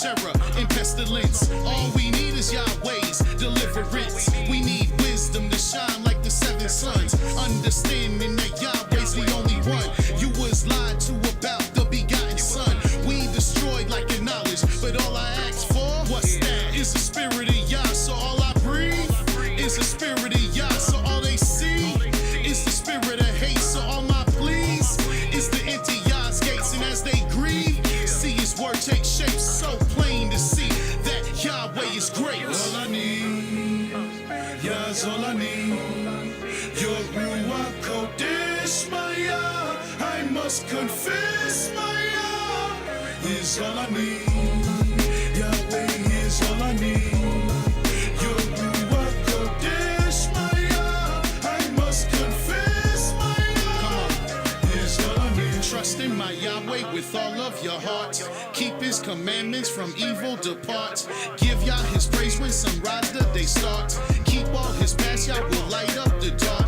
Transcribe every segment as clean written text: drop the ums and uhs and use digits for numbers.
terror and pestilence. All we need is Yahweh's deliverance. We need wisdom to shine like the seven suns. Understanding that Yahweh's the only one. You was lied to about the begotten son. We destroyed like your knowledge, but all I ask for, what's that? Is the spirit of Yah, so all I breathe is the spirit of Yah, so all they see is the spirit of hate, so all my pleas is the empty Yah's gates. And as they grieve, see his word take shape, so plain to see that Yahweh is great. All I need, Yah's all I need. Your Ruach Kodesh, my Yah, I must confess, my Yah is all I need. Yahweh is all I need. Your Ruach Kodesh, my Yah, I must confess, my Yah is all I need. Trust in my Yahweh with all of your heart. Keep his commandments, from evil depart. Give Yah his praise when sunrise the day starts. Keep all his paths, Yah will light up the dark.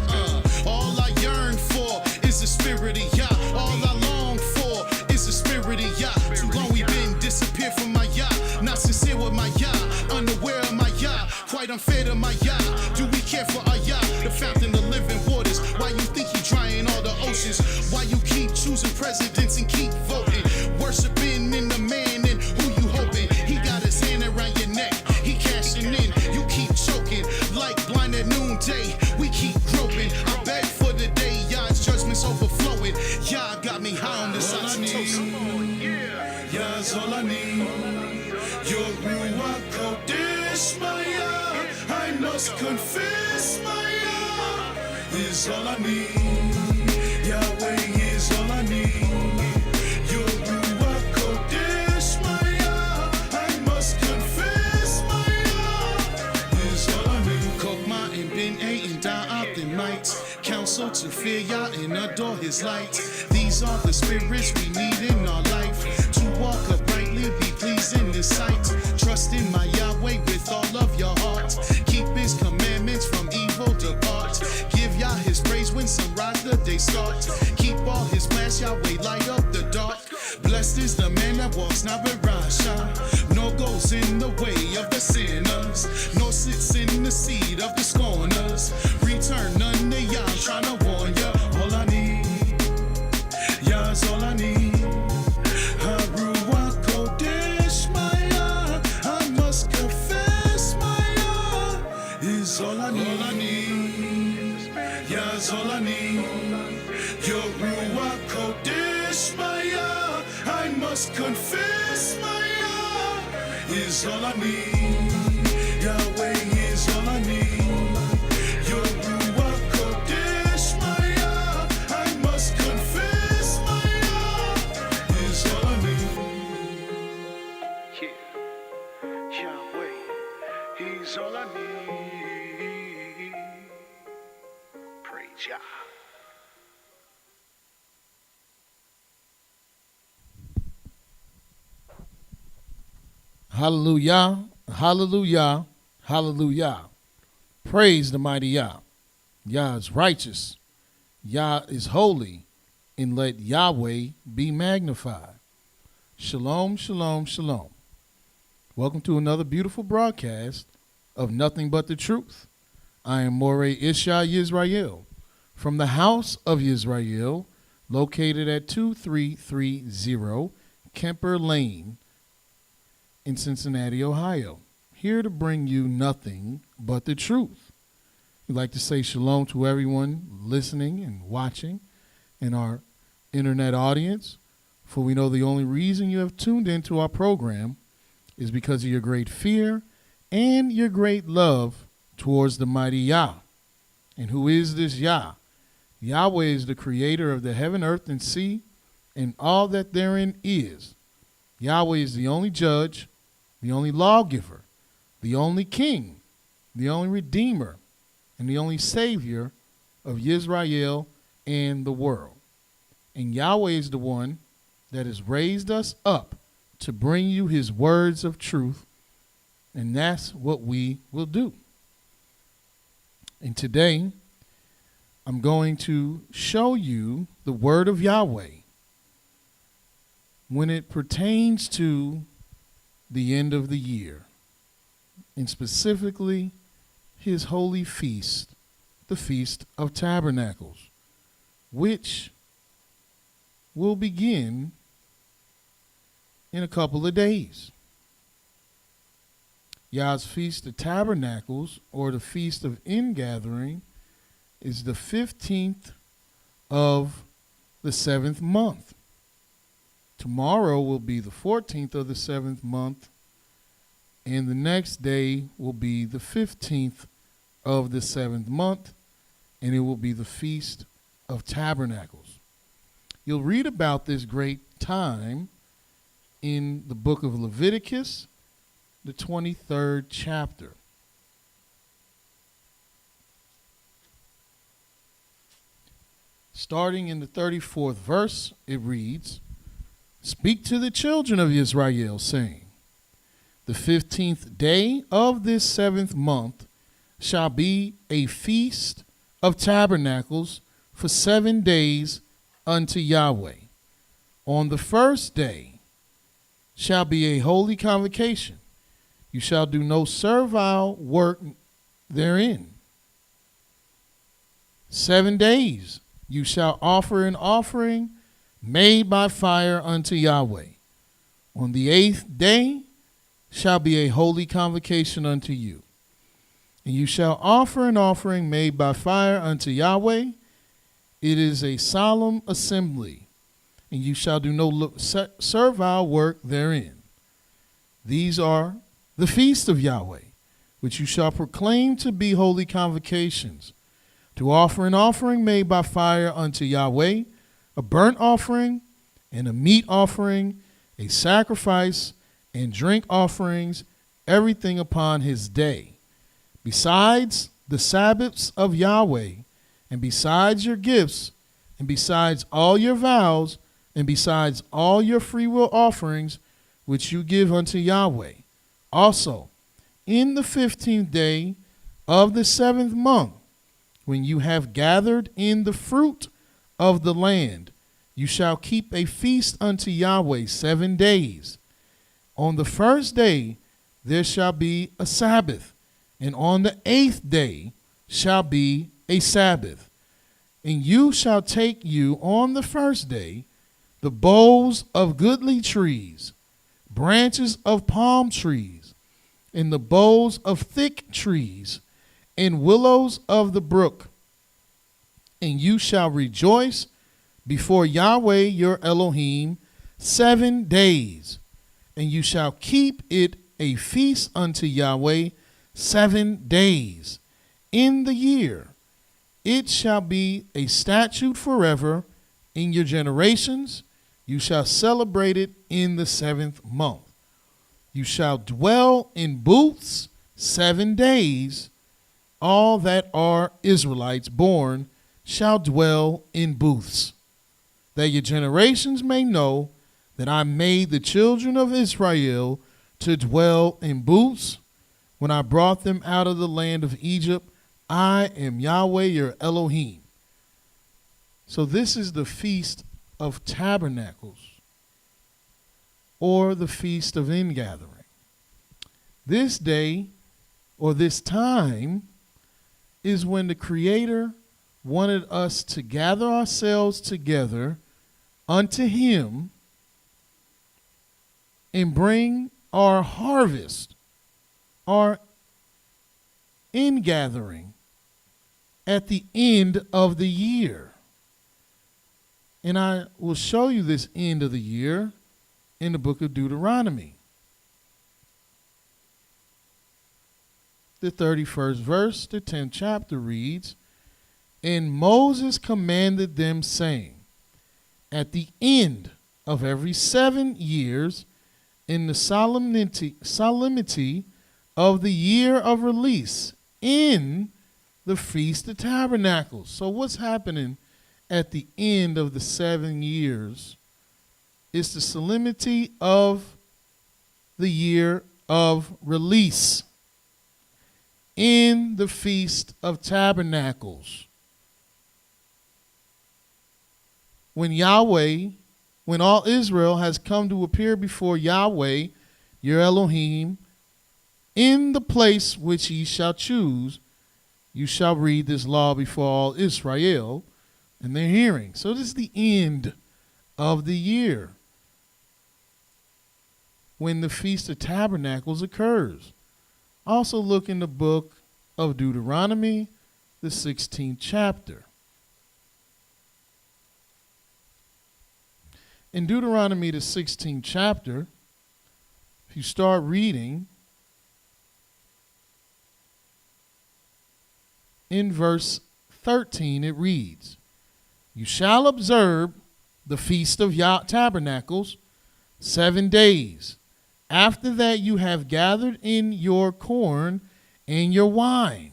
All I yearn for is the spirit of Yah. All I long for is the spirit of Yah. Too long we've been disappeared from my Yah. Not sincere with my Yah, unaware of my Yah. Quite unfair to my Yah. Do we care for our Yah, the fountain of living waters? Why you think he drying all the oceans? Why you keep choosing presidents and keep voting? Worshiping in the man and who you hoping? He got his hand around your neck, he cashing in. You keep choking like blind at noonday. We keep groping. I beg for the day Yah's judgment's overflowing. Yah got me high on this oxytocin. Yah's all I need. Your Ruach Kodesh, my Yah, I must confess, my Yah is all I need. Yahweh is all I need. Your Ruach Kodesh, my Yah, I must confess, my Yah is all I need. Kokma and Ben-A and Da'ab and might counsel to fear Yah and adore his light. These are the spirits we need in our life, to walk uprightly, be pleased in his sight. Trust in my Yahweh with all of your heart. Keep his commandments, from evil depart. Give Yah his praise when sunrise the day starts. Keep all his plans, Yahweh light up the dark. Blessed is the man that walks not with Rasha, nor goes in the way of the sinners, nor sits in the seat of the scorners. Return none to Yah, I'm trying to warn ya. All I need, Yah's all I need. Ruach Kodesh, my Yah, I must confess, my Yah is all I need. All I need, Yah's all I need. Your Ruach Kodesh, my Yah, I must confess, my Yah is all I need. Yahweh is all I need. Your Ruach Kodesh, my Yah, I must confess, my Yah is all I need. Yeah, Yahweh, he's all I need. Praise Yah. Hallelujah, hallelujah, hallelujah. Praise the mighty Yah. Yah is righteous. Yah is holy. And let Yahweh be magnified. Shalom, shalom, shalom. Welcome to another beautiful broadcast of Nothing But the Truth. I am Moreh IshYAH Yisrael from the house of Yisrael, located at 2330 Kemper Lane in Cincinnati, Ohio, here to bring you nothing but the truth. We'd like to say shalom to everyone listening and watching and our internet audience, for we know the only reason you have tuned into our program is because of your great fear and your great love towards the mighty Yah. And who is this Yah? Yahweh is the creator of the heaven, earth, and sea, and all that therein is. Yahweh is the only judge, the only lawgiver, the only king, the only redeemer, and the only savior of Yisrael and the world. And Yahweh is the one that has raised us up to bring you his words of truth, and that's what we will do. And today, I'm going to show you the word of Yahweh when it pertains to the end of the year, and specifically his holy feast, the Feast of Tabernacles, which will begin in a couple of days. YAH'S Feast of Tabernacles, or the Feast of Ingathering, is the 15th of the 7th month. Tomorrow will be the 14th of the 7th month, and the next day will be the 15th of the 7th month, and it will be the Feast of Tabernacles. You'll read about this great time in the book of Leviticus, the 23rd chapter. Starting in the 34th verse, it reads, "Speak to the children of Israel, saying, the 15th day of this 7th month shall be a feast of tabernacles for 7 days unto Yahweh. On the first day shall be a holy convocation. You shall do no servile work therein. 7 days you shall offer an offering made by fire unto Yahweh. On the 8th day shall be a holy convocation unto you. And you shall offer an offering made by fire unto Yahweh. It is a solemn assembly, and you shall do no servile work therein. These are the feast of Yahweh, which you shall proclaim to be holy convocations, to offer an offering made by fire unto Yahweh, a burnt offering and a meat offering, a sacrifice and drink offerings, everything upon his day. Besides the Sabbaths of Yahweh, and besides your gifts, and besides all your vows, and besides all your freewill offerings, which you give unto Yahweh. Also, in the 15th day of the 7th month, when you have gathered in the fruit of the land, you shall keep a feast unto Yahweh 7 days. On the first day there shall be a Sabbath, and on the 8th day shall be a Sabbath. And you shall take you on the first day the boughs of goodly trees, branches of palm trees, and the boughs of thick trees, and willows of the brook. And you shall rejoice before Yahweh your Elohim 7 days, and you shall keep it a feast unto Yahweh 7 days in the year. It shall be a statute forever in your generations. You shall celebrate it in the 7th month. You shall dwell in booths 7 days. All that are Israelites born shall dwell in booths, that your generations may know that I made the children of Israel to dwell in booths when I brought them out of the land of Egypt. I am Yahweh your Elohim." So this is the Feast of Tabernacles, or the Feast of Ingathering. This day, or this time, is when the Creator wanted us to gather ourselves together unto Him and bring our harvest, our ingathering, at the end of the year. And I will show you this end of the year in the book of Deuteronomy. The 31st verse, the 10th chapter reads, "And Moses commanded them, saying, at the end of every 7 years, in the solemnity of the year of release, in the Feast of Tabernacles." So what's happening at the end of the 7 years? It's the solemnity of the year of release, in the Feast of Tabernacles. When all Israel has come to appear before Yahweh, your Elohim in the place which ye shall choose. You shall read this law before all Israel in their hearing. So this is the end of the year when the Feast of Tabernacles occurs. Also look in the book of Deuteronomy, the 16th chapter. In Deuteronomy, the 16th chapter, if you start reading in verse 13, it reads, you shall observe the Feast of Tabernacles 7 days. After that you have gathered in your corn and your wine,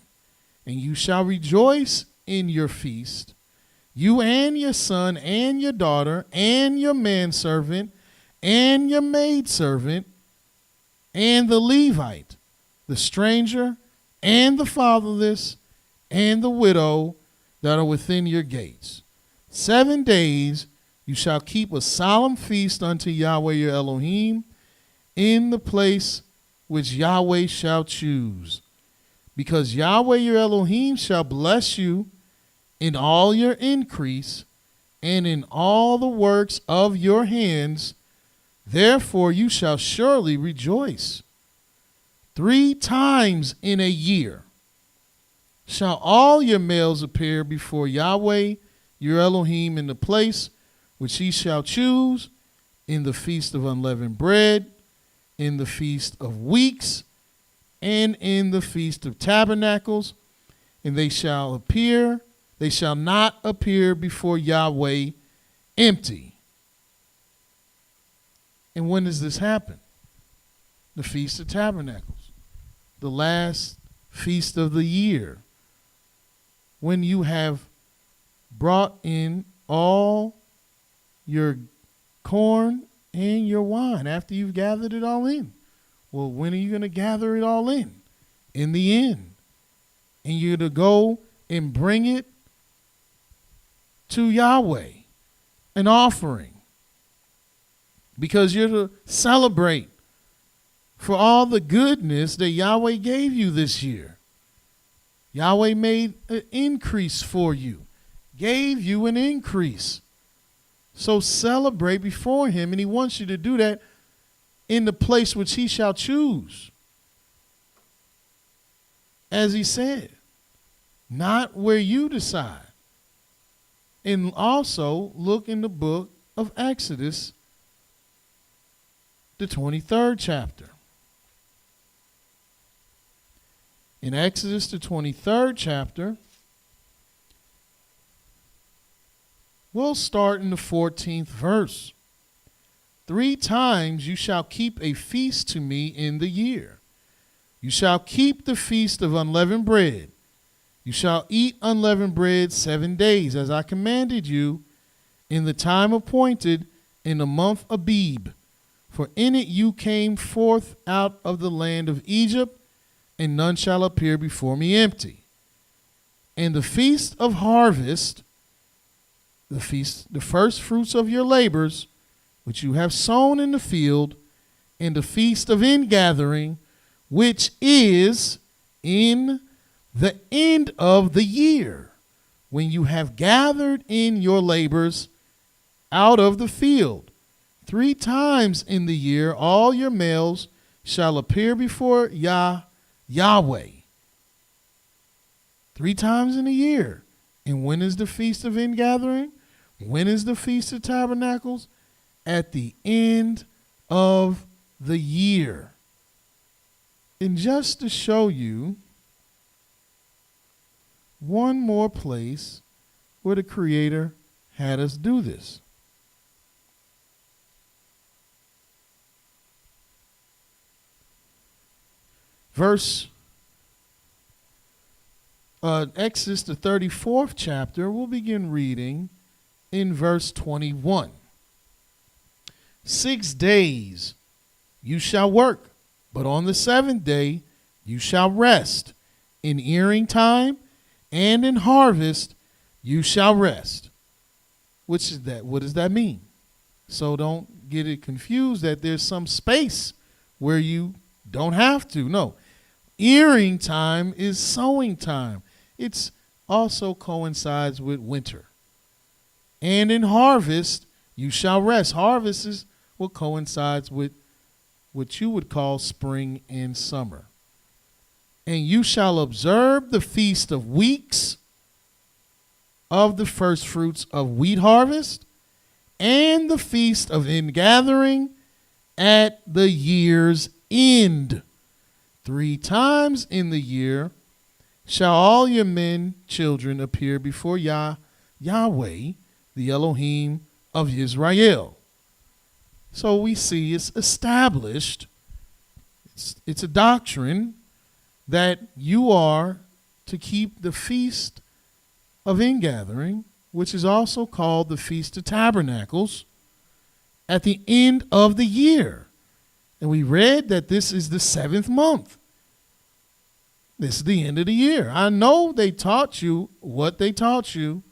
and you shall rejoice in your feast, you and your son and your daughter and your manservant and your maidservant and the Levite, the stranger and the fatherless and the widow that are within your gates. 7 days you shall keep a solemn feast unto Yahweh your Elohim in the place which Yahweh shall choose. Because Yahweh your Elohim shall bless you in all your increase and in all the works of your hands. Therefore you shall surely rejoice. 3 times in a year shall all your males appear before Yahweh your Elohim in the place which he shall choose, in the feast of unleavened bread, in the feast of weeks, and in the feast of tabernacles, and they shall not appear before Yahweh empty. And when does this happen? The Feast of Tabernacles, the last feast of the year, when you have brought in all your corn and your wine, after you've gathered it all in. Well, when are you going to gather it all in? In the end. And you're to go and bring it to Yahweh, an offering, because you're to celebrate for all the goodness that Yahweh gave you this year. Yahweh made an increase for you, gave you an increase. So celebrate before him, and he wants you to do that in the place which he shall choose. As he said, not where you decide. And also look in the book of Exodus, the 23rd chapter. In Exodus, the 23rd chapter, we'll start in the 14th verse. 3 times you shall keep a feast to me in the year. You shall keep the feast of unleavened bread. You shall eat unleavened bread 7 days, as I commanded you, in the time appointed in the month Abib. For in it you came forth out of the land of Egypt, and none shall appear before me empty. And the feast of harvest, the first fruits of your labors, which you have sown in the field, and the feast of ingathering, which is in the end of the year, when you have gathered in your labors out of the field. 3 times in the year all your males shall appear before Yahweh. 3 times in a year. And when is the Feast of Ingathering? When is the Feast of Tabernacles? At the end of the year. And just to show you one more place where the Creator had us do this. Exodus, the 34th chapter, we'll begin reading in verse 21. 6 days you shall work, but on the 7th day you shall rest. In earing time and in harvest you shall rest. Which is that? What does that mean? So don't get it confused that there's some space where you don't have to. No. Earing time is sowing time. It's also coincides with winter. And in harvest, you shall rest. Harvest is what coincides with what you would call spring and summer. And you shall observe the feast of weeks of the first fruits of wheat harvest, and the feast of ingathering at the year's end. 3 times in the year shall all your men, children, appear before Yahweh, the Elohim of Israel. So we see it's established, it's a doctrine that you are to keep the feast of ingathering, which is also called the Feast of Tabernacles, at the end of the year. And we read that this is the 7th month. This is the end of the year. I know they taught you what they taught you,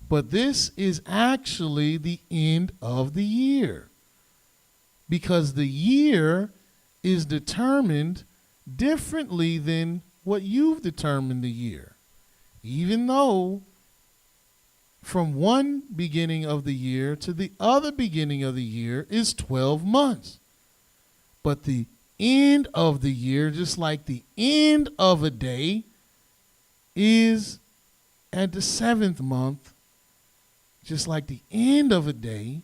but this is actually the end of the year, because the year is determined differently than what you've determined the year. Even though from one beginning of the year to the other beginning of the year is 12 months. But the end of the year, just like the end of a day, is at the 7th month, just like the end of a day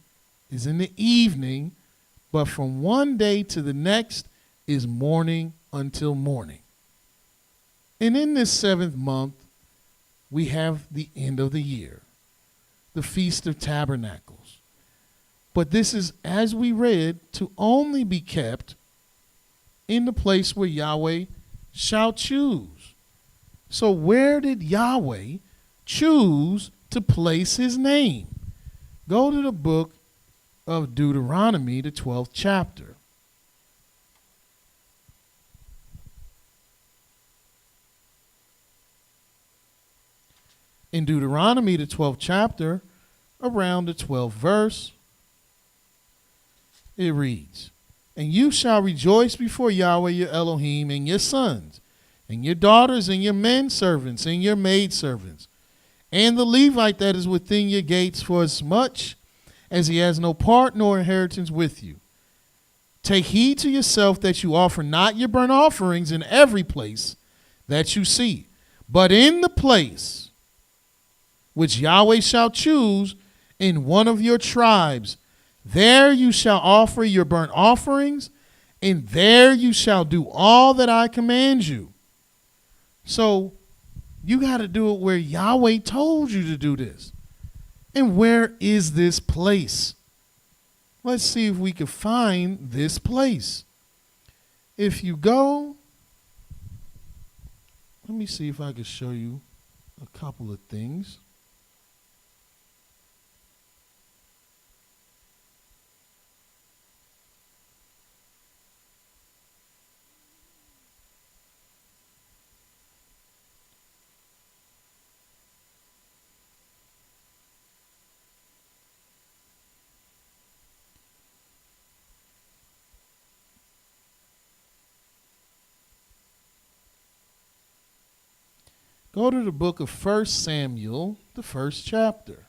is in the evening, but from one day to the next is morning until morning. And in this 7th month, we have the end of the year, the Feast of Tabernacles. But this is, as we read, to only be kept in the place where Yahweh shall choose. So where did Yahweh choose to place his name? Go to the book of Deuteronomy, the 12th chapter. In Deuteronomy, the 12th chapter, around the 12th verse, it reads, "And you shall rejoice before Yahweh your Elohim, and your sons, and your daughters, and your men servants, and your maid servants, and the Levite that is within your gates, for as much as he has no part nor inheritance with you. Take heed to yourself that you offer not your burnt offerings in every place that you see, but in the place which Yahweh shall choose in one of your tribes. There you shall offer your burnt offerings, and there you shall do all that I command you." So you got to do it where Yahweh told you to do this. And where is this place? Let's see if we can find this place. If you go, let me see if I can show you a couple of things. Go to the book of 1 Samuel, the 1st chapter.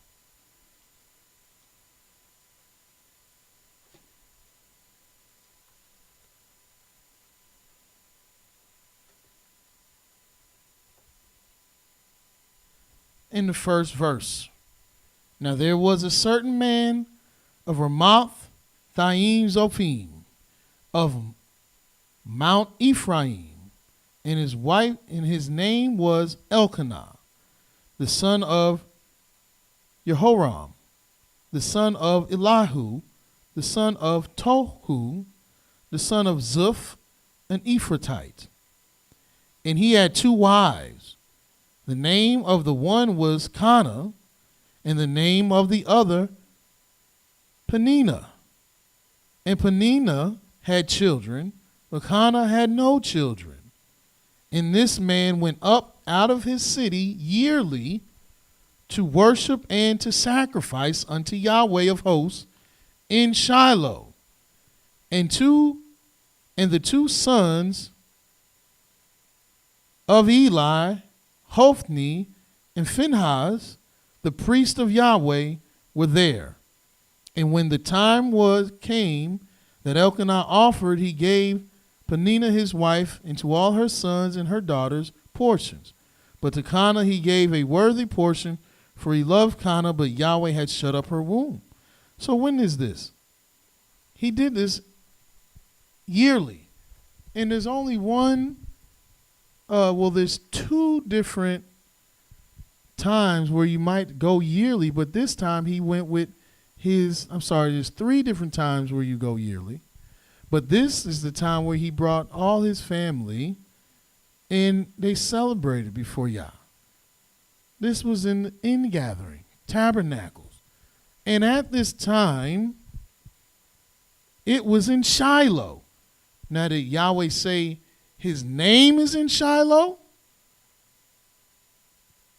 In the 1st verse. "Now there was a certain man of Ramoth Thaim Zophim of Mount Ephraim, and his wife, and his name was Elkanah, the son of Jehoram, the son of Elihu, the son of Tohu, the son of Zuph, an Ephratite. And he had 2 wives. The name of the one was Cana, and the name of the other Peninnah. And Peninnah had children, but Cana had no children. And this man went up out of his city yearly to worship and to sacrifice unto Yahweh of hosts in Shiloh. And 2 And the two sons of Eli, Hophni and Phinehas, the priest of Yahweh, were there. And when the time came that Elkanah offered, he gave Peninnah his wife and to all her sons and her daughters portions. But to Connah he gave a worthy portion, for he loved Connah, but Yahweh had shut up her womb. So when is this? He did this yearly. And there's only there's two different times where you might go yearly, but this time he went with there's three different times where you go yearly. But this is the time where he brought all his family and they celebrated before Yah. This was in the ingathering, tabernacles. And at this time, it was in Shiloh. Now, did Yahweh say his name is in Shiloh?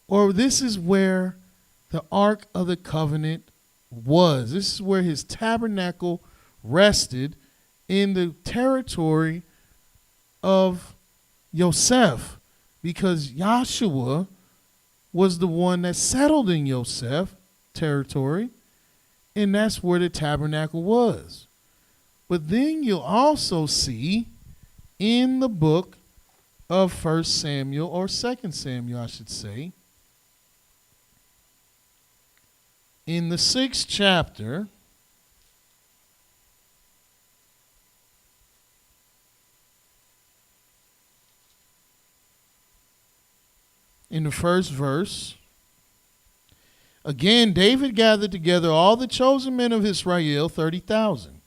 Or this is where the Ark of the Covenant was. This is where his tabernacle rested in the territory of Yosef, because YAH'S was the one that settled in Yosef territory, and that's where the tabernacle was. But then you'll also see in the book of 1 Samuel, or 2 Samuel, I should say, in the 6th chapter, in the first verse, again, David gathered together all the chosen men of Israel, 30,000.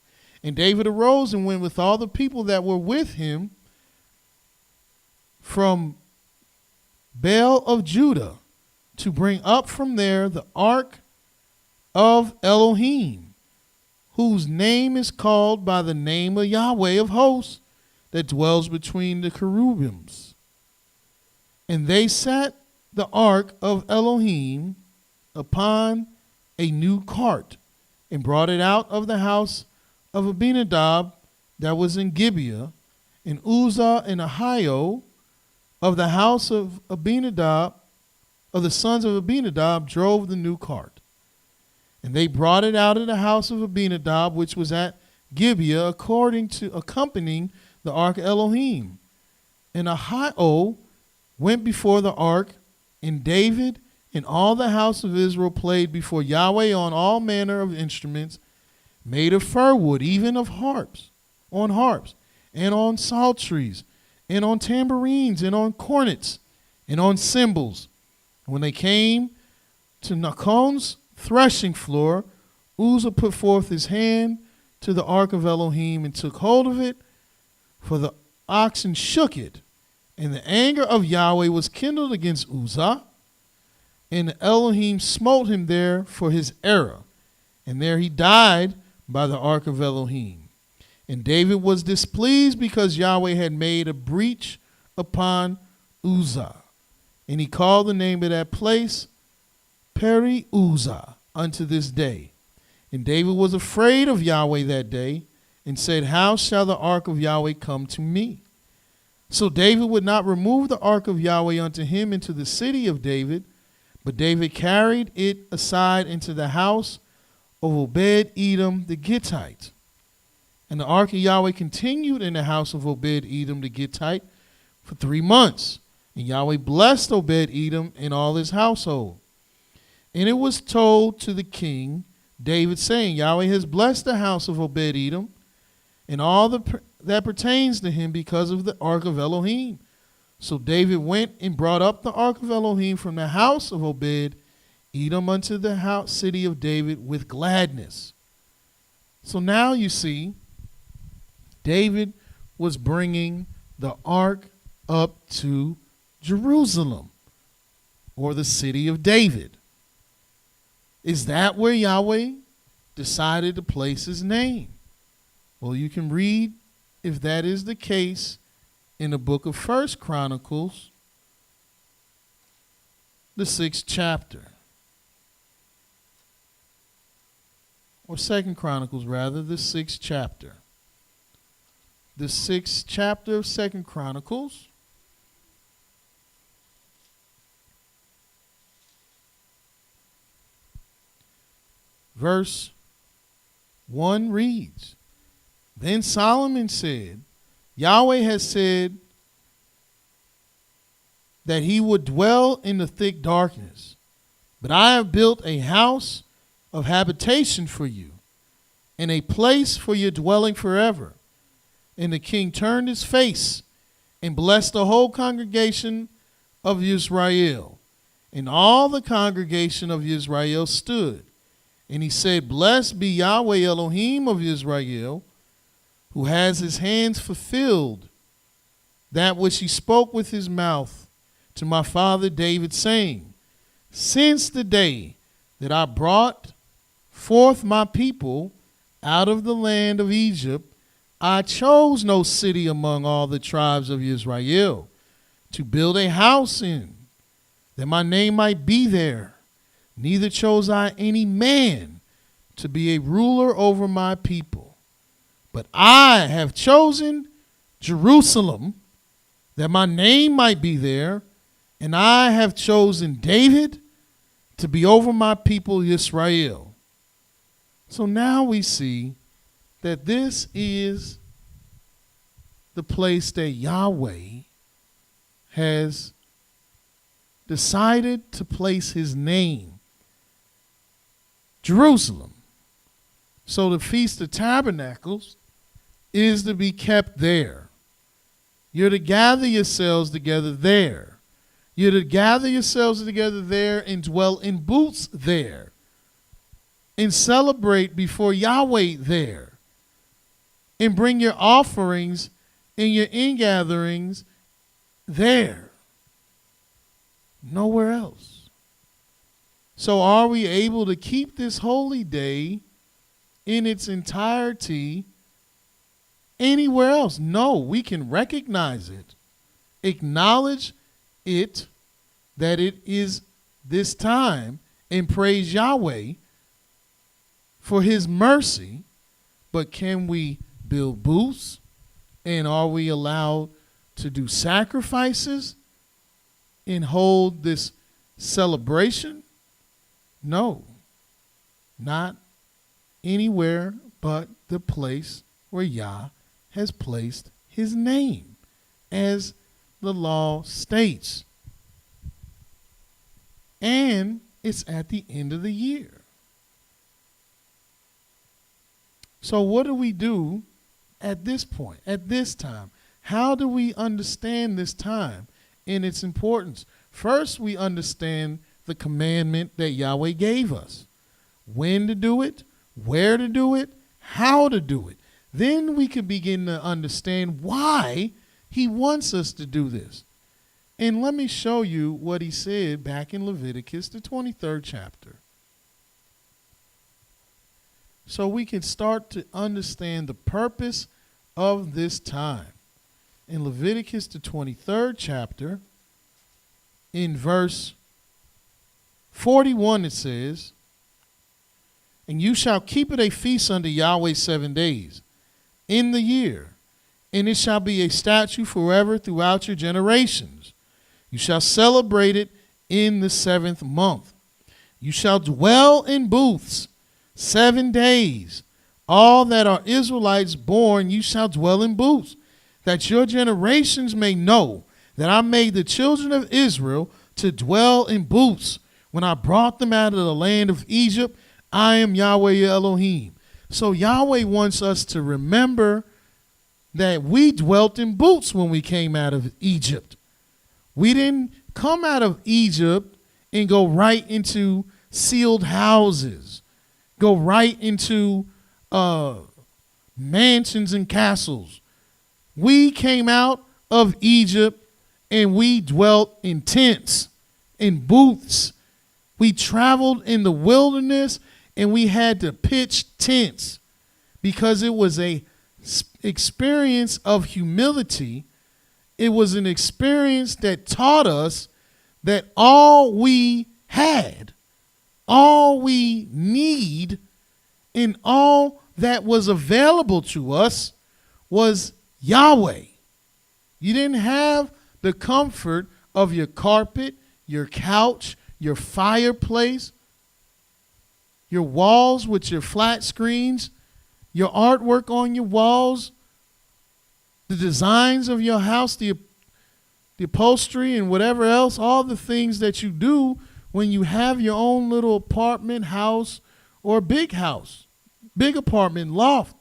And David arose and went with all the people that were with him from Baal of Judah to bring up from there the ark of Elohim, whose name is called by the name of Yahweh of hosts, that dwells between the cherubims. And they set the ark of Elohim upon a new cart and brought it out of the house of Abinadab that was in Gibeah, and Uzzah and Ahio of the house of Abinadab, of the sons of Abinadab, drove the new cart. And they brought it out of the house of Abinadab, which was at Gibeah, accompanying the ark of Elohim. And Ahio went before the ark, and David and all the house of Israel played before Yahweh on all manner of instruments made of fir wood, even of harps, and on psalteries, and on tambourines, and on cornets, and on cymbals. When they came to Nachon's threshing floor, Uzzah put forth his hand to the ark of Elohim and took hold of it, for the oxen shook it. And the anger of Yahweh was kindled against Uzzah, and Elohim smote him there for his error. And there he died by the ark of Elohim. And David was displeased because Yahweh had made a breach upon Uzzah. And he called the name of that place Peri Uzzah unto this day. And David was afraid of Yahweh that day, and said, how shall the ark of Yahweh come to me? So David would not remove the ark of Yahweh unto him into the city of David, but David carried it aside into the house of Obed-Edom the Gittite. And the ark of Yahweh continued in the house of Obed-Edom the Gittite for 3 months. And Yahweh blessed Obed-Edom and all his household. And it was told to the king David, saying, Yahweh has blessed the house of Obed-Edom and all that pertains to him because of the ark of Elohim. So David went and brought up the ark of Elohim from the house of Obed-Edom unto the city of David with gladness. So now you see, David was bringing the ark up to Jerusalem, or the city of David. Is that where Yahweh decided to place his name? Well, you can read if that is the case in the book of 1 Chronicles, the 6th chapter. Or 2 Chronicles, rather, the 6th chapter. the 6th chapter of 2nd Chronicles. Verse 1 reads, Then Solomon said, Yahweh has said that he would dwell in the thick darkness, but I have built a house of habitation for you, and a place for your dwelling forever. And the king turned his face and blessed the whole congregation of Israel. And all the congregation of Israel stood. And he said, Blessed be Yahweh Elohim of Israel, who has his hands fulfilled that which he spoke with his mouth to my father David, saying, Since the day that I brought forth my people out of the land of Egypt, I chose no city among all the tribes of Israel to build a house in, that my name might be there. Neither chose I any man to be a ruler over my people. But I have chosen Jerusalem, that my name might be there, and I have chosen David to be over my people Israel. So now we see that this is the place that Yahweh has decided to place his name, Jerusalem. So the Feast of Tabernacles is to be kept there. You're to gather yourselves together there. You're to gather yourselves together there and dwell in booths there, and celebrate before Yahweh there, and bring your offerings and your ingatherings there. Nowhere else. So are we able to keep this holy day in its entirety anywhere else? No, we can recognize it, acknowledge it, that it is this time, and praise Yahweh for his mercy. But can we build booths? And are we allowed to do sacrifices and hold this celebration? No, not anywhere but the place where Yah has placed his name, as the law states. And it's at the end of the year. So what do we do at this point, at this time? How do we understand this time and its importance? First, we understand the commandment that Yahweh gave us. When to do it, where to do it, how to do it. Then we can begin to understand why he wants us to do this. And let me show you what he said back in Leviticus, the 23rd chapter. So we can start to understand the purpose of this time. In Leviticus, the 23rd chapter, in verse 41, it says, And you shall keep it a feast unto Yahweh 7 days in the year, and it shall be a statute forever throughout your generations. You shall celebrate it in the 7th month. You shall dwell in booths 7 days. All that are Israelites born, you shall dwell in booths, that your generations may know that I made the children of Israel to dwell in booths when I brought them out of the land of Egypt. I am Yahweh Elohim. So Yahweh wants us to remember that we dwelt in booths when we came out of Egypt. We didn't come out of Egypt and go right into sealed houses, go right into mansions and castles. We came out of Egypt and we dwelt in tents, in booths. We traveled in the wilderness and we had to pitch tents because it was a experience of humility. It was an experience that taught us that all we had, all we need, and all that was available to us was Yahweh. You didn't have the comfort of your carpet, your couch, your fireplace, your walls with your flat screens, your artwork on your walls, the designs of your house, the upholstery and whatever else, all the things that you do when you have your own little apartment house or big house, big apartment, loft.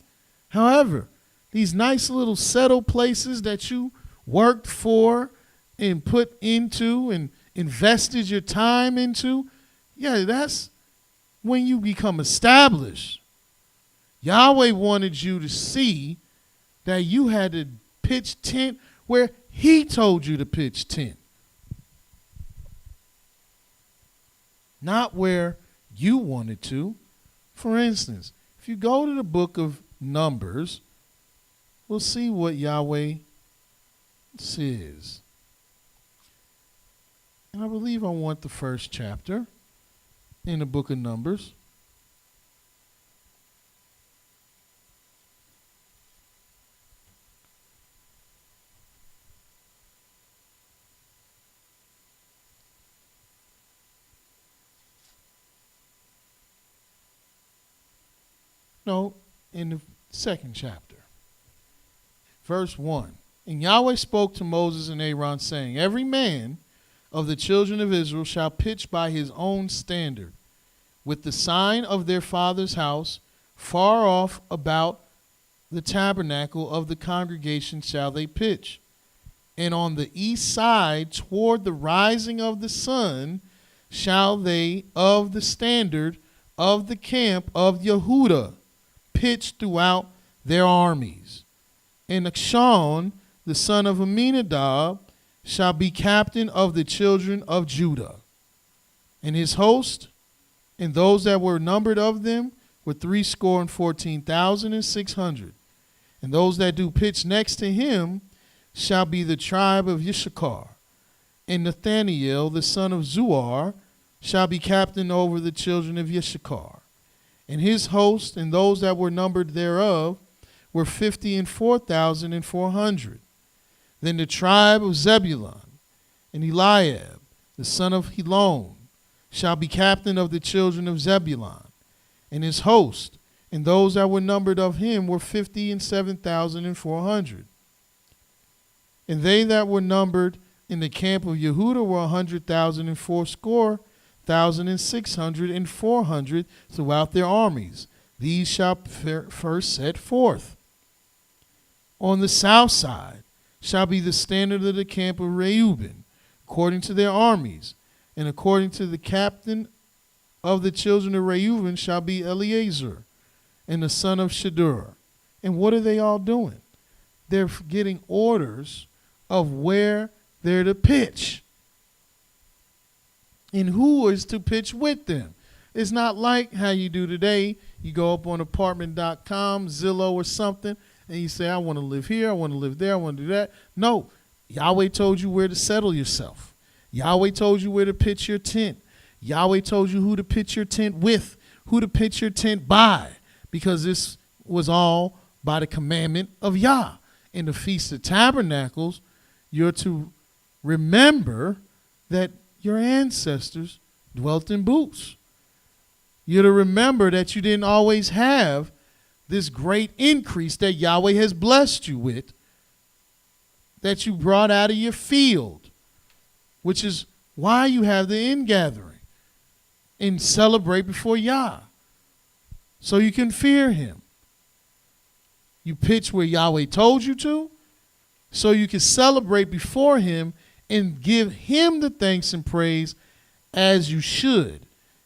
However, these nice little settled places that you worked for and put into and invested your time into, yeah, that's when you become established. Yahweh wanted you to see that you had to pitch tent where he told you to pitch tent. Not where you wanted to. For instance, if you go to the book of Numbers, we'll see what Yahweh says. And I believe I want the first chapter in the book of Numbers. No, in the second chapter. Verse 1. And Yahweh spoke to Moses and Aaron, saying, Every man of the children of Israel shall pitch by his own standard, with the sign of their father's house, far off about the tabernacle of the congregation shall they pitch. And on the east side, toward the rising of the sun, shall they of the standard of the camp of Yehudah pitch throughout their armies. And Achshon, the son of Aminadab, shall be captain of the children of Judah. And his host, and those that were numbered of them, were 314,600. And those that do pitch next to him shall be the tribe of Issachar. And Nathaniel, the son of Zuar, shall be captain over the children of Issachar. And his host and those that were numbered thereof were 54,400. Then the tribe of Zebulun and Eliab, the son of Helon, shall be captain of the children of Zebulun. And his host and those that were numbered of him were 57,400. And they that were numbered in the camp of Yehudah were 100,000 and 400 throughout their armies. These shall first set forth. On the south side shall be the standard of the camp of Reuben, according to their armies. And according to the captain of the children of Reuben shall be Eleazar, and the son of Shadur. And what are they all doing? They're getting orders of where they're to pitch and who is to pitch with them. It's not like how you do today. You go up on apartment.com, Zillow or something, and you say, I want to live here, I want to live there, I want to do that. No, Yahweh told you where to settle yourself. Yahweh told you where to pitch your tent. Yahweh told you who to pitch your tent with, who to pitch your tent by, because this was all by the commandment of Yah. In the Feast of Tabernacles, you're to remember that your ancestors dwelt in booths. You're to remember that you didn't always have this great increase that Yahweh has blessed you with, that you brought out of your field, which is why you have the ingathering and celebrate before Yah, so you can fear him. You pitch where Yahweh told you to, so you can celebrate before him and give him the thanks and praise as you should.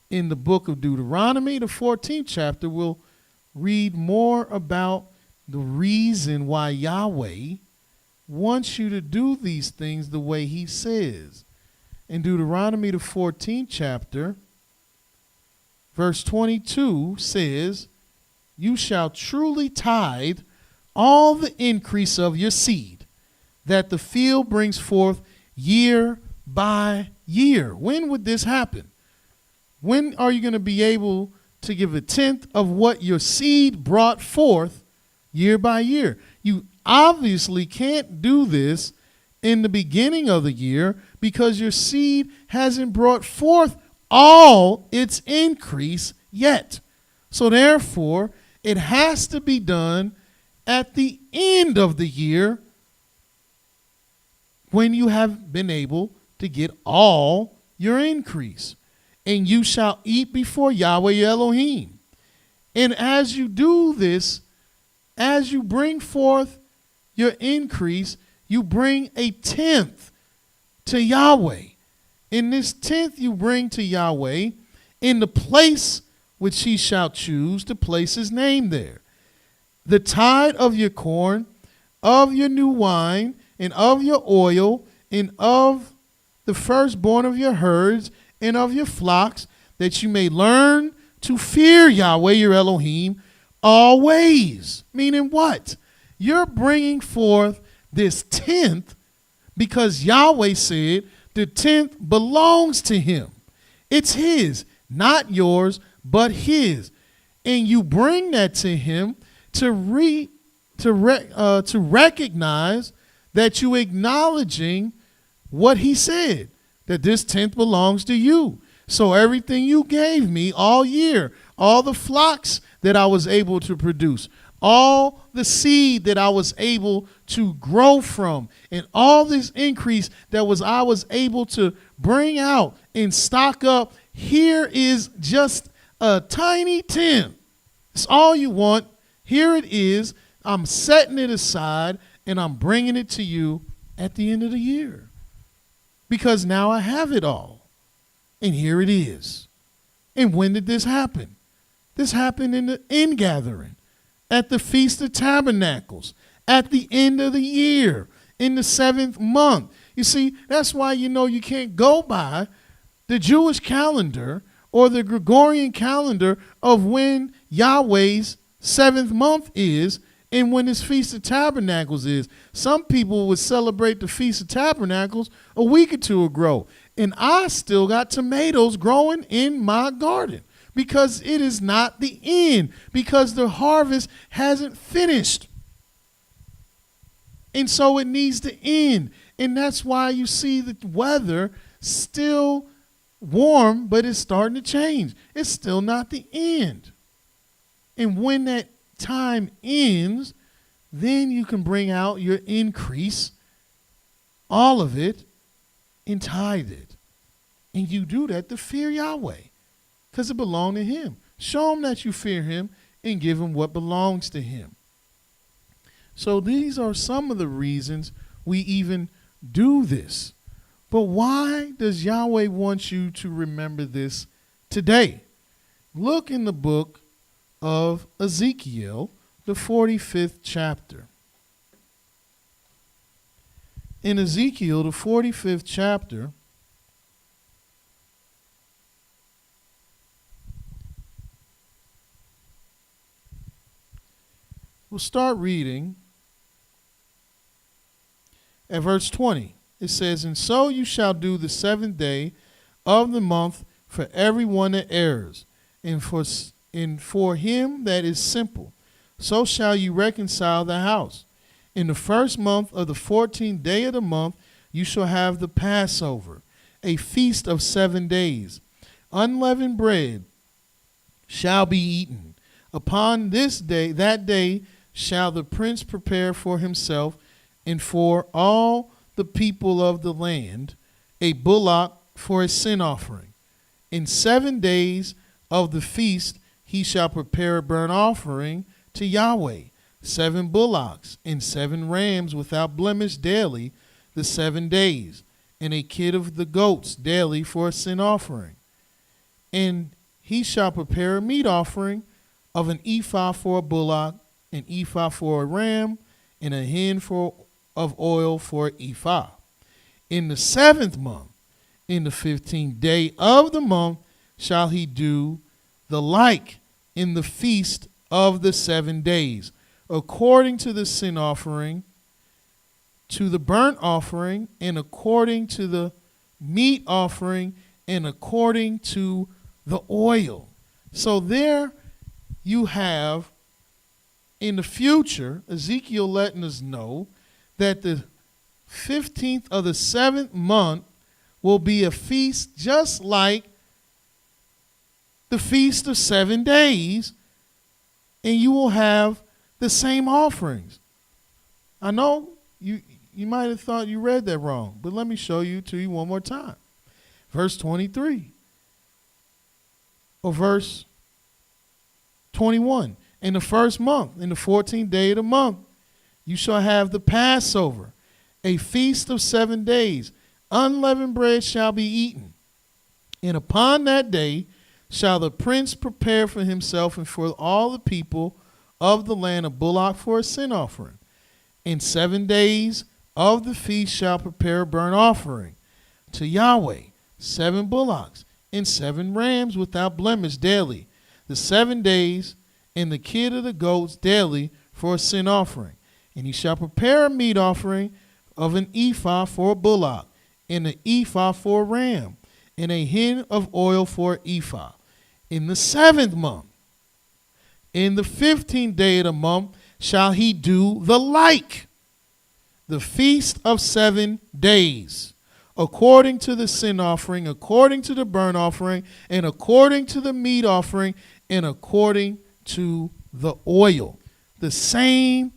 In the book of Deuteronomy, the 14th chapter, we'll read more about the reason why Yahweh wants you to do these things the way he says. In Deuteronomy, the 14th chapter, verse 22 says, You shall truly tithe all the increase of your seed, that the field brings forth year by year. When would this happen? When are you going to be able to give a tenth of what your seed brought forth year by year? You obviously can't do this in the beginning of the year because your seed hasn't brought forth all its increase yet. So therefore, it has to be done at the end of the year when you have been able to get all your increase. And you shall eat before Yahweh your Elohim. And as you do this, as you bring forth your increase, you bring a tenth to Yahweh. In this tenth you bring to Yahweh in the place which he shall choose to place his name there. The tithe of your corn, of your new wine, and of your oil, and of the firstborn of your herds, and of your flocks, that you may learn to fear Yahweh your Elohim always. Meaning what? You're bringing forth this tenth because Yahweh said the tenth belongs to him. It's his, not yours, but his. And you bring that to him to recognize that you acknowledging what he said, that this tenth belongs to you. So everything you gave me all year, all the flocks that I was able to produce, all the seed that I was able to grow from, and all this increase that I was able to bring out and stock up, here is just a tiny tenth. It's all you want. Here it is. I'm setting it aside, and I'm bringing it to you at the end of the year. Because now I have it all. And here it is. And when did this happen? This happened in the ingathering, at the Feast of Tabernacles, at the end of the year, in the 7th month. You see, that's why you can't go by the Jewish calendar or the Gregorian calendar of when Yahweh's 7th month is and when his Feast of Tabernacles is. Some people would celebrate the Feast of Tabernacles a week or two ago, and I still got tomatoes growing in my garden because it is not the end, because the harvest hasn't finished. And so it needs to end. And that's why you see the weather still warm, but it's starting to change. It's still not the end. And when that time ends, then you can bring out your increase, all of it, and tithe it. And you do that to fear Yahweh, because it belongs to him. Show him that you fear him and give him what belongs to him. So these are some of the reasons we even do this. But why does Yahweh want you to remember this today? Look in the book of Ezekiel, the 45th chapter. In Ezekiel, the 45th chapter, we'll start reading at verse 20. It says, "And so you shall do the 7th day of the month for everyone that errs, and for him that is simple. So shall you reconcile the house. In the 1st month of the 14th day of the month, you shall have the Passover, a feast of 7 days. Unleavened bread shall be eaten. Upon that day shall the prince prepare for himself and for all the people of the land a bullock for a sin offering. In 7 days of the feast he shall prepare a burnt offering to Yahweh, 7 bullocks and 7 rams without blemish daily the 7 days, and a kid of the goats daily for a sin offering. And he shall prepare a meat offering of an ephah for a bullock, an ephah for a ram, and a hin of oil for an ephah. In the 7th month, in the 15th day of the month, shall he do the like in the feast of the 7 days, according to the sin offering, to the burnt offering, and according to the meat offering, and according to the oil." So there you have in the future, Ezekiel letting us know that the 15th of the 7th month will be a feast just like the Feast of 7 Days, and you will have the same offerings. I know you might have thought you read that wrong, but let me show you to you one more time. Verse 23 or verse 21. In the first month, in the 14th day of the month, you shall have the Passover, a feast of 7 days. Unleavened bread shall be eaten. And upon that day shall the prince prepare for himself and for all the people of the land a bullock for a sin offering. In 7 days of the feast shall prepare a burnt offering to Yahweh, 7 bullocks and 7 rams without blemish daily. The 7 days and the kid of the goats daily for a sin offering. And he shall prepare a meat offering of an ephah for a bullock, and an ephah for a ram, and a hin of oil for an ephah. In the 7th month, in the 15th day of the month, shall he do the like, the feast of 7 days, according to the sin offering, according to the burnt offering, and according to the meat offering, and according to the oil. The same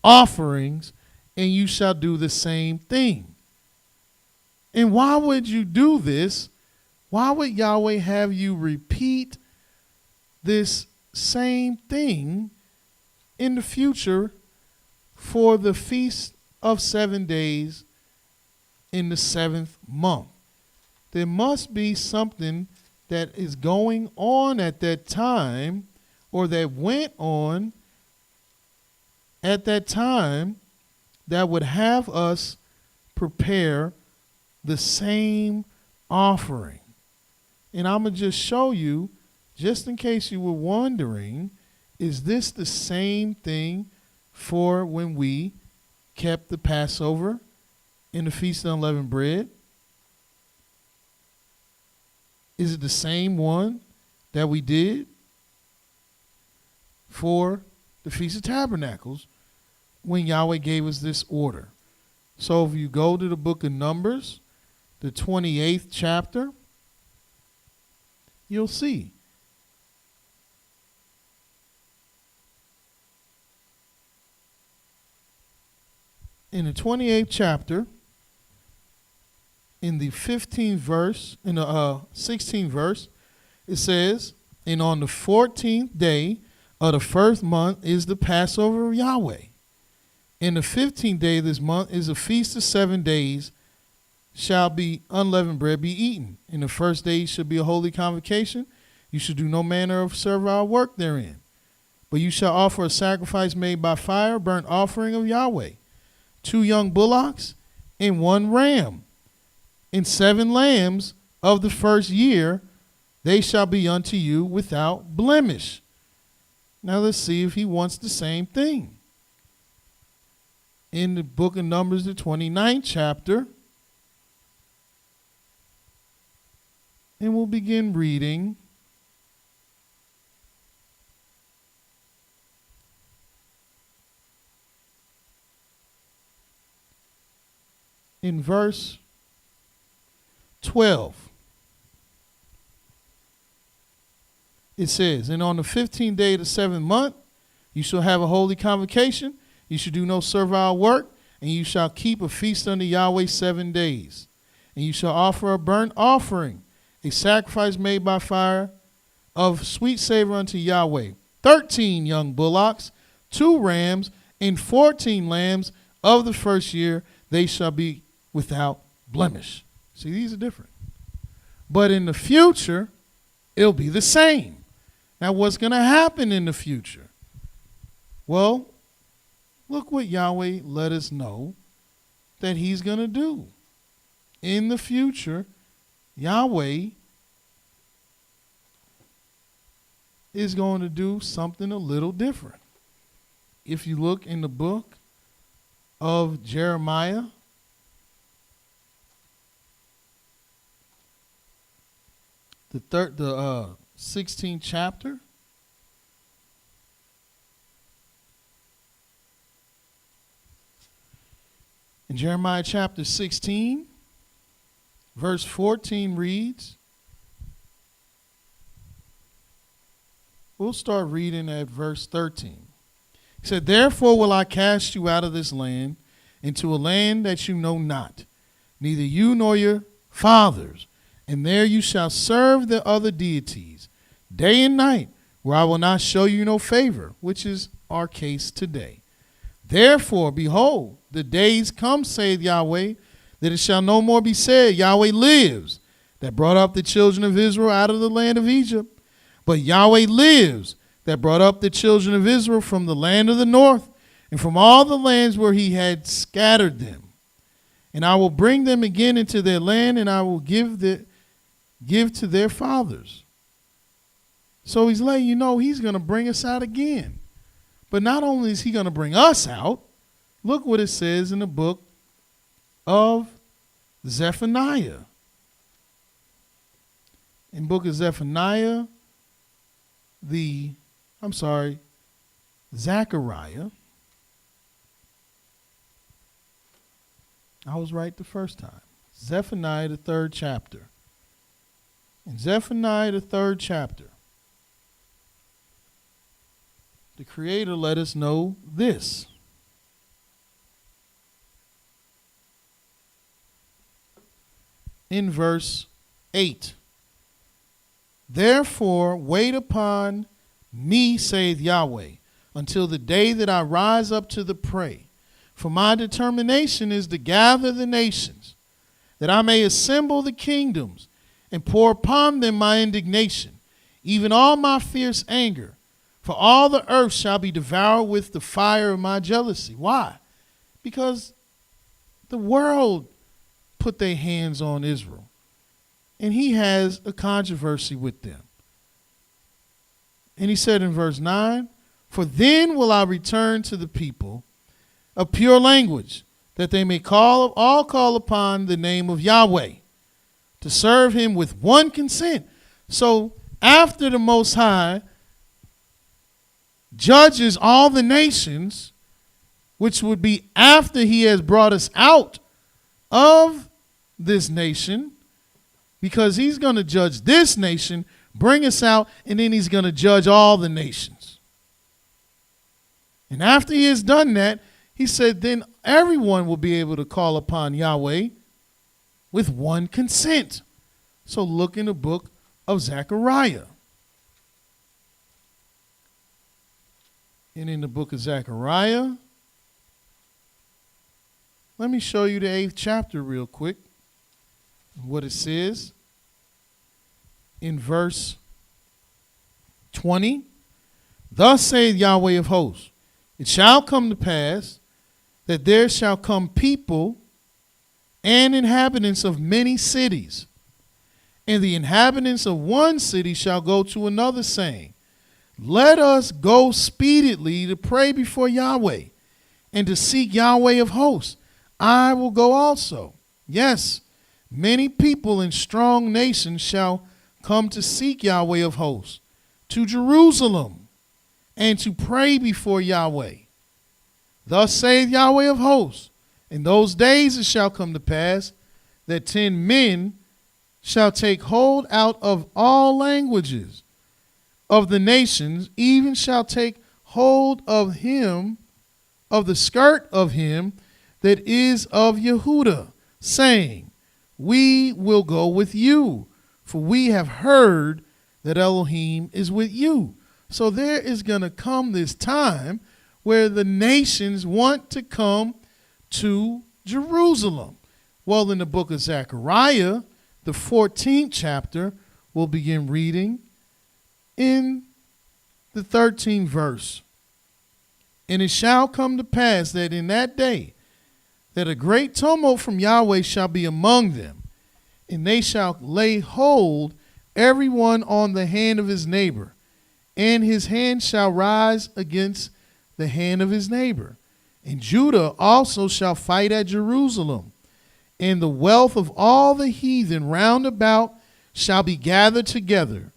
offerings, and you shall do the same thing. And why would you do this? Why would Yahweh have you repeat this same thing in the future for the Feast of 7 days in the 7th month? There must be something that is going on at that time, or that went on at that time, that would have us prepare the same offering. And I'm going to just show you, just in case you were wondering, is this the same thing for when we kept the Passover and the Feast of Unleavened Bread? Is it the same one that we did for the Feast of Tabernacles when Yahweh gave us this order? So if you go to the book of Numbers, the 28th chapter, you'll see. In the 28th chapter, in the 15th verse, in the 16th verse, it says, and on the 14th day of the first month is the Passover of Yahweh. And the 15th day of this month is a feast of 7 days, shall be unleavened bread be eaten. In the first day should be a holy convocation. You should do no manner of servile work therein. But you shall offer a sacrifice made by fire, burnt offering of Yahweh, 2 young bullocks and 1 ram, and 7 lambs of the first year. They shall be unto you without blemish. Now let's see if he wants the same thing. In the book of Numbers, the 29th chapter, and we'll begin reading in verse 12. It says, and on the 15th day of the 7th month, you shall have a holy convocation. You shall do no servile work, and you shall keep a feast unto Yahweh 7 days. And you shall offer a burnt offering, a sacrifice made by fire of sweet savor unto Yahweh, 13 young bullocks, 2 rams, and 14 lambs of the first year. They shall be without blemish. See, these are different. But in the future, it'll be the same. Now, what's going to happen in the future? Well, look what Yahweh let us know that he's going to do. In the future, Yahweh is going to do something a little different. If you look in the book of Jeremiah, the 16th chapter, In Jeremiah chapter 16, verse 14 reads, we'll start reading at verse 13. He said, therefore will I cast you out of this land into a land that you know not, neither you nor your fathers, and there you shall serve the other deities day and night, where I will not show you no favor, which is our case today. Therefore, behold, the days come, saith Yahweh, that it shall no more be said, Yahweh lives, that brought up the children of Israel out of the land of Egypt. But Yahweh lives, that brought up the children of Israel from the land of the north, and from all the lands where he had scattered them. And I will bring them again into their land, and I will give to their fathers. So he's letting you know he's going to bring us out again. But not only is he going to bring us out, look what it says in the book of Zephaniah. In the book of Zephaniah, Zechariah. I was right the first time. Zephaniah, the 3rd chapter. In Zephaniah, the 3rd chapter, the Creator let us know this. In verse 8. Therefore wait upon me, saith Yahweh, until the day that I rise up to the prey. For my determination is to gather the nations, that I may assemble the kingdoms, and pour upon them my indignation, even all my fierce anger. For all the earth shall be devoured with the fire of my jealousy. Why? Because the world put their hands on Israel, and he has a controversy with them. And he said in verse 9, for then will I return to the people of pure language, that they may all call upon the name of Yahweh, to serve him with one consent. So after the Most High judges all the nations, which would be after he has brought us out of this nation, because he's going to judge this nation, bring us out, and then he's going to judge all the nations. And after he has done that, he said, then everyone will be able to call upon Yahweh with one consent. So look in the book of Zechariah. And in the book of Zechariah, let me show you the 8th chapter real quick. What it says in verse 20. Thus saith Yahweh of hosts, it shall come to pass that there shall come people and inhabitants of many cities, and the inhabitants of one city shall go to another, saying, let us go speedily to pray before Yahweh and to seek Yahweh of hosts. I will go also. Yes, many people and strong nations shall come to seek Yahweh of hosts, to Jerusalem, and to pray before Yahweh. Thus saith Yahweh of hosts, in those days it shall come to pass that 10 men shall take hold out of all languages of the nations, even shall take hold of him, of the skirt of him that is of Yehudah, saying, we will go with you, for we have heard that Elohim is with you. So there is going to come this time where the nations want to come to Jerusalem. Well, in the book of Zechariah, the 14th chapter, we'll begin reading in the 13th verse. And it shall come to pass that in that day that a great tumult from Yahweh shall be among them, and they shall lay hold every one on the hand of his neighbor, and his hand shall rise against the hand of his neighbor. And Judah also shall fight at Jerusalem, and the wealth of all the heathen round about shall be gathered together,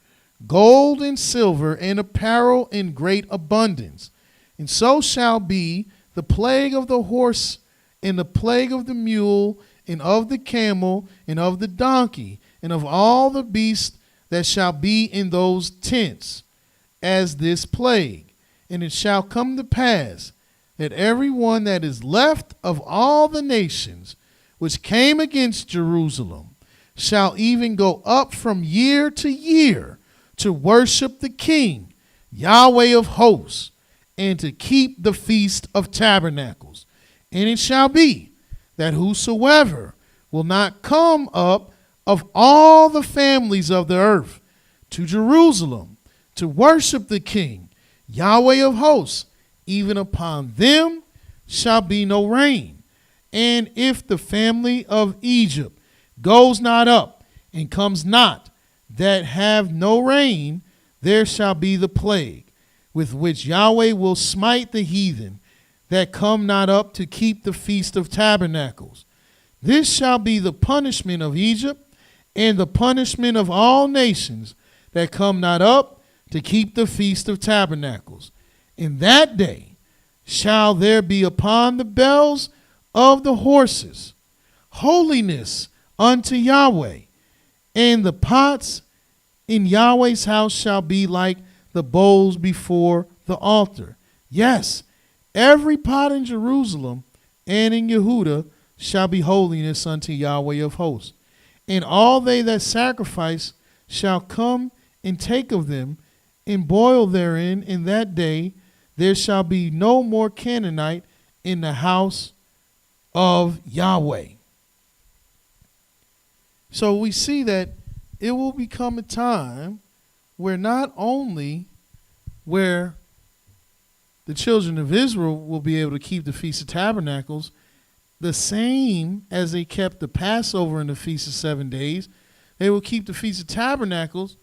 gold and silver and apparel in great abundance. And so shall be the plague of the horse and the plague of the mule, and of the camel, and of the donkey, and of all the beasts that shall be in those tents, as this plague. And it shall come to pass that every one that is left of all the nations which came against Jerusalem shall even go up from year to year to worship the King, Yahweh of hosts, and to keep the Feast of Tabernacles. And it shall be that whosoever will not come up of all the families of the earth to Jerusalem to worship the King, Yahweh of hosts, even upon them shall be no rain. And if the family of Egypt goes not up and comes not, that have no rain, there shall be the plague, with which Yahweh will smite the heathen that come not up to keep the Feast of Tabernacles. This shall be the punishment of Egypt, and the punishment of all nations that come not up to keep the Feast of Tabernacles. In that day shall there be upon the bells of the horses holiness unto Yahweh, and the pots in Yahweh's house shall be like the bowls before the altar. Yes, every pot in Jerusalem and in Yehudah shall be holiness unto Yahweh of hosts. And all they that sacrifice shall come and take of them and boil therein. In that day there shall be no more Canaanite in the house of Yahweh. So we see that it will become a time where not only where the children of Israel will be able to keep the Feast of Tabernacles, the same as they kept the Passover and the Feast of 7 days, they will keep the Feast of Tabernacles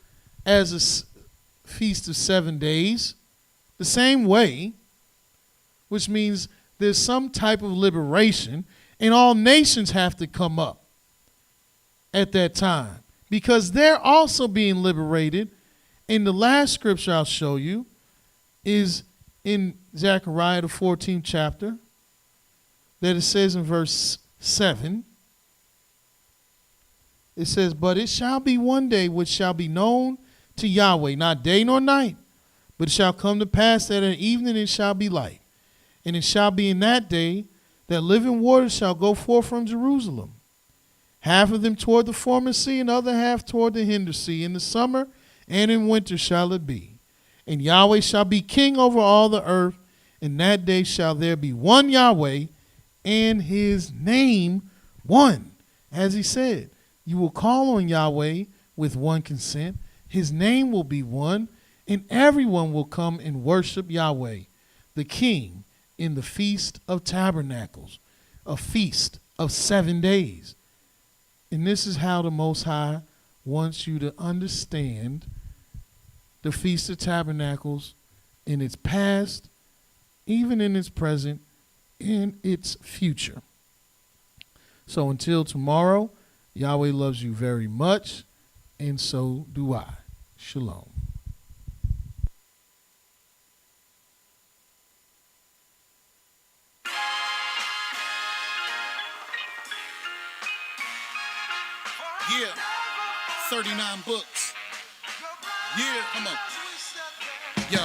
as a feast of 7 days, the same way, which means there's some type of liberation, and all nations have to come up at that time because they're also being liberated. And the last scripture I'll show you is in Zechariah, the 14th chapter, that it says in verse 7, it says, "But it shall be one day which shall be known to Yahweh, not day nor night, but it shall come to pass that at evening it shall be light. And it shall be in that day that living waters shall go forth from Jerusalem, half of them toward the former sea, and other half toward the hinder sea. In the summer and in winter shall it be. And Yahweh shall be king over all the earth. In that day shall there be one Yahweh, and his name one." As he said, you will call on Yahweh with one consent. His name will be one, and everyone will come and worship Yahweh, the King, in the Feast of Tabernacles, a feast of 7 days. And this is how the Most High wants you to understand the Feast of Tabernacles in its past, even in its present, and its future. So until tomorrow, Yahweh loves you very much, and so do I. Shalom. Yeah, 39 books. Yeah, come on. Yo,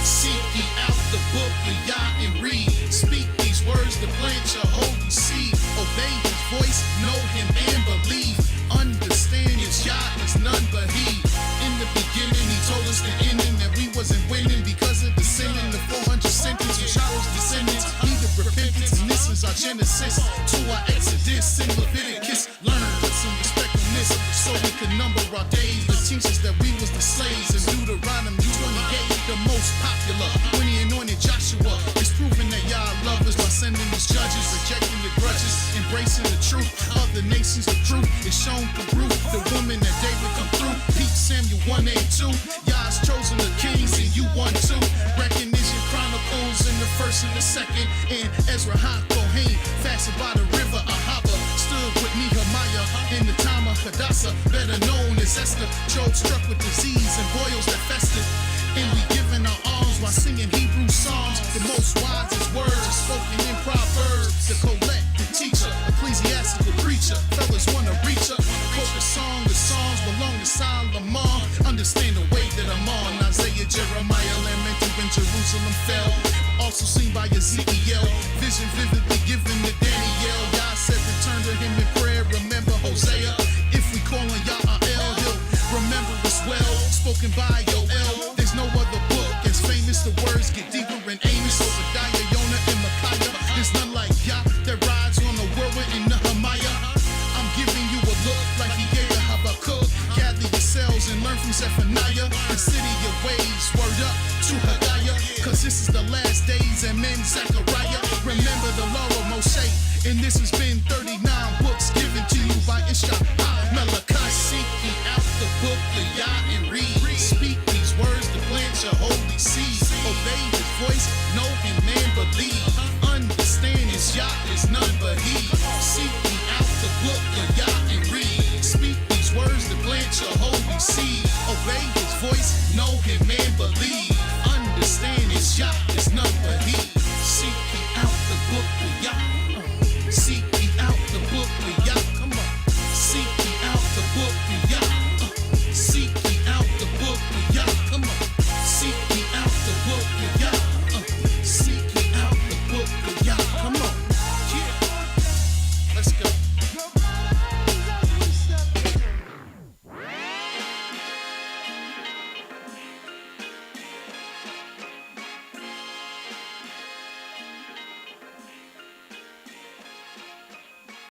seek ye out the book of Yah and read. Speak these words to plant your holy seed. Obey his voice, know him and believe. Understand his Yah is none but he. In the beginning, he told us the ending that we wasn't winning because of the sin in the 400 sentence. Yah's descendants needed repentance, and this is our Genesis to our Exodus in Leviticus. Learn some respect on this so we can number our days. The teachers that we was the slaves in Deuteronomy 28, the most popular. When he anointed Joshua, it's proven that Yah love us by sending his judges, rejecting the grudges, embracing the truth of the nations. The truth is shown through Ruth, the woman that David come through. Pete Samuel 1:8-2. Yah's chosen the kings and you one too. Recognition Chronicles in the first and the second, and Ezra Kohen fasted by the river Ahava stood with Nehemiah in the time of Hadassah, better known as Esther. Job struck with disease and boils that festered, and we giving our alms while singing Hebrew songs. The most wisest words are spoken in Proverbs. The Colette others wanna reach her. Quote the songs belong to Solomon. Understand the way that I'm on. Isaiah, Jeremiah, lamenting when Jerusalem fell. Also seen by Ezekiel, vision vividly given to Daniel. God said return to him in prayer. Remember Hosea. If we call on YAH'S, he'll remember us well. Spoken by Yoel. There's no other book as famous. The words get deeper in Amos, Obadiah, Jonah, and Micaiah. There's none like Yah that rides on the whirlwind in Nehemiah. I'm giving you a look like he gave to Habakkuk. Gather yourselves and learn from Zephaniah. Consider your ways, word up to Haggai. Cause this is the last days and men sacrifice.